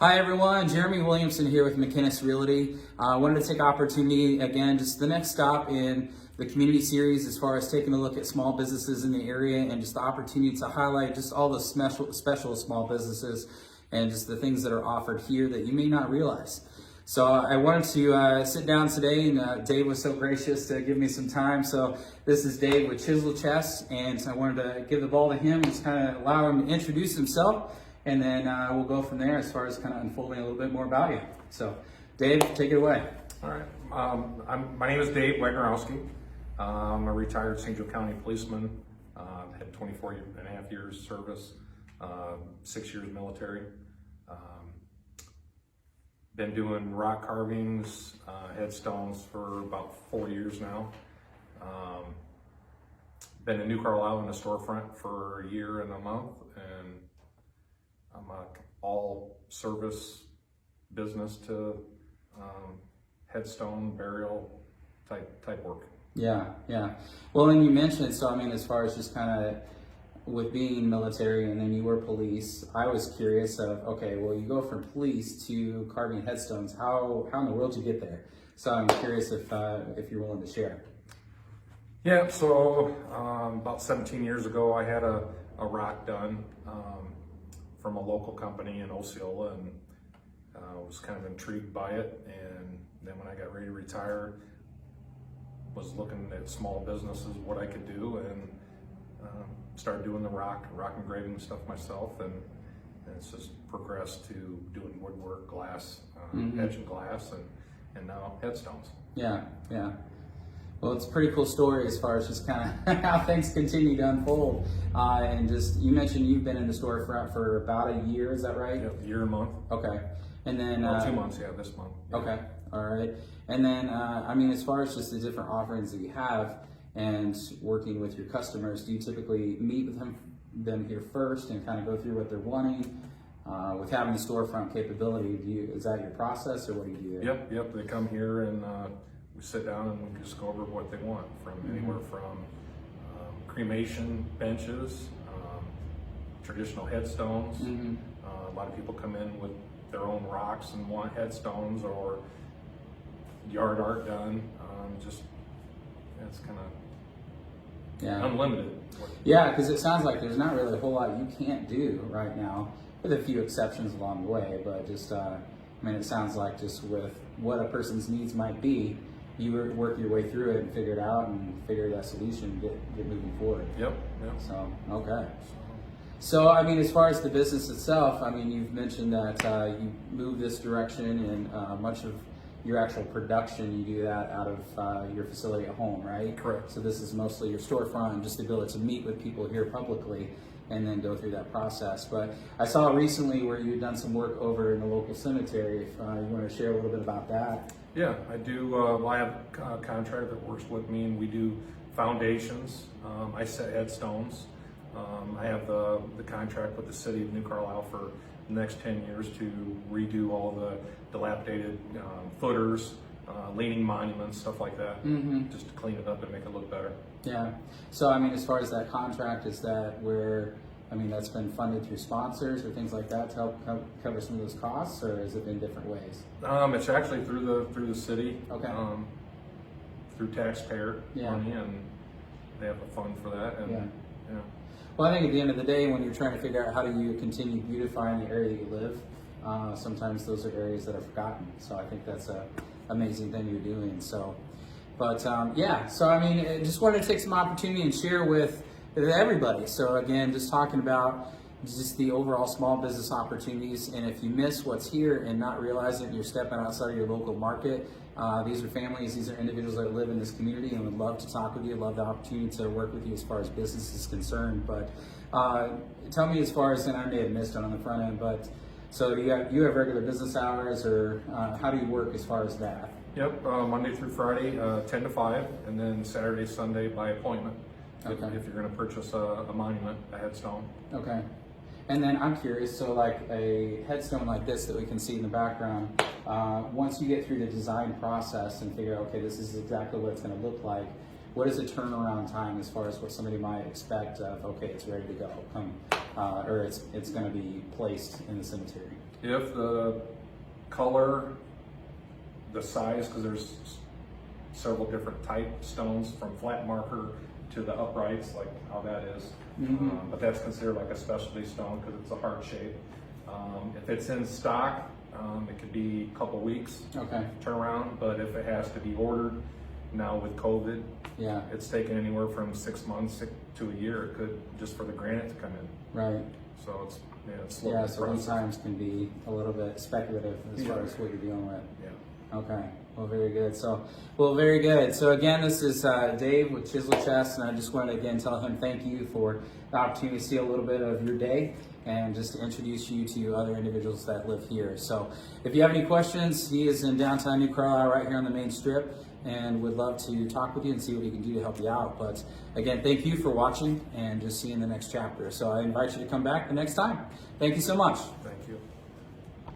Hi everyone, Jeremy Williamson here with McKinnis Realty. I wanted to take opportunity again, just the next stop in the community series as far as taking a look at small businesses in the area and just the opportunity to highlight just all the special small businesses and just the things that are offered here that you may not realize. So I wanted to sit down today, and Dave was so gracious to give me some time. So this is Dave with Chisel Chess, and so I wanted to give the ball to him, just kind of allow him to introduce himself. And then we'll go from there as far as kind of unfolding a little bit more about you. So, Dave, take it away. All right. My name is Dave Wagnerowski. I'm a retired St. Joe County policeman. Had 24 and a half years service, 6 years military. Been doing rock carvings, headstones for about 4 years now. Been in New Carlisle in a storefront for a year and a month, and I'm a all service business to headstone burial type work. Yeah. Well, and you mentioned, so I mean, as far as just kind of with being military and then you were police, I was curious of, okay, well, you go from police to carving headstones. How in the world did you get there? So I'm curious if you're willing to share. Yeah, so about 17 years ago, I had a rock done from a local company in Osceola, and was kind of intrigued by it. And then when I got ready to retire, was looking at small businesses, what I could do, and started doing the rock engraving stuff myself, and it's just progressed to doing woodwork, glass, edge and glass, and now headstones. Yeah. Well, it's a pretty cool story as far as just kind of how things continue to unfold. And just, you mentioned you've been in the storefront for about a year, is that right? Yep, a year and a month. Okay. And then... 2 months, yeah, this month. Yeah. Okay, all right. And then, I mean, as far as just the different offerings that you have and working with your customers, do you typically meet with them here first and kind of go through what they're wanting? With having the storefront capability, is that your process, or what do you do? Yep, they come here and we sit down and we just go over what they want, from anywhere from cremation benches, traditional headstones. A lot of people come in with their own rocks and want headstones or yard art done. It's kind of unlimited. Yeah, because it sounds like there's not really a whole lot you can't do right now, with a few exceptions along the way. But just, I mean, it sounds like just with what a person's needs might be, you work your way through it and figure it out and figure that solution and get moving forward. Yep. So, okay. So, I mean, as far as the business itself, I mean, you've mentioned that you move this direction, and much of your actual production, you do that out of your facility at home, right? Correct. So this is mostly your storefront and just the ability to meet with people here publicly and then go through that process. But I saw recently where you've done some work over in the local cemetery. If you want to share a little bit about that. Yeah, I do. I have a contractor that works with me, and we do foundations. I set headstones. I have the contract with the city of New Carlisle for the next 10 years to redo all the dilapidated footers, leaning monuments, stuff like that, just to clean it up and make it look better. Yeah. So, I mean, as far as that contract, is that where, I mean, that's been funded through sponsors or things like that to help cover some of those costs, or has it been different ways? It's actually through the city, okay. Through taxpayer money, and they have a fund for that. And, yeah. Well, I think at the end of the day, when you're trying to figure out how do you continue beautifying the area that you live, sometimes those are areas that are forgotten. So I think that's an amazing thing you're doing. So, but yeah, so I mean, I just wanted to take some opportunity and share with everybody. So again, just talking about just the overall small business opportunities. And if you miss what's here and not realize it, and you're stepping outside of your local market, these are families, these are individuals that live in this community and would love to talk with you, love the opportunity to work with you as far as business is concerned. But tell me, as far as, and I may have missed it on the front end, but so you have regular business hours, or how do you work as far as that? Yep, Monday through Friday, 10 to 5, and then Saturday, Sunday by appointment. Okay. If you're going to purchase a monument, a headstone. Okay. And then I'm curious, so like a headstone like this that we can see in the background, once you get through the design process and figure out, okay, this is exactly what it's going to look like, what is the turnaround time as far as what somebody might expect of, okay, it's ready to go, or it's going to be placed in the cemetery? If the color, the size, because there's several different type stones from flat marker to the uprights, like how that is. But that's considered like a specialty stone because it's a heart shape. If it's in stock, it could be a couple weeks turnaround, but if it has to be ordered now with COVID, it's taken anywhere from 6 months to a year. It could, just for the granite to come in. Right. So it's slow. Yeah, so lead times can be a little bit speculative as far as what you're dealing with. Yeah. Okay. Well, very good. Well, very good. So again, this is Dave with Chisel Chest, and I just want to again tell him thank you for the opportunity to see a little bit of your day and just to introduce you to other individuals that live here. So if you have any questions, he is in downtown New Carlisle right here on the main strip, and would love to talk with you and see what he can do to help you out. But again, thank you for watching and just seeing the next chapter. So I invite you to come back the next time. Thank you so much. Thank you.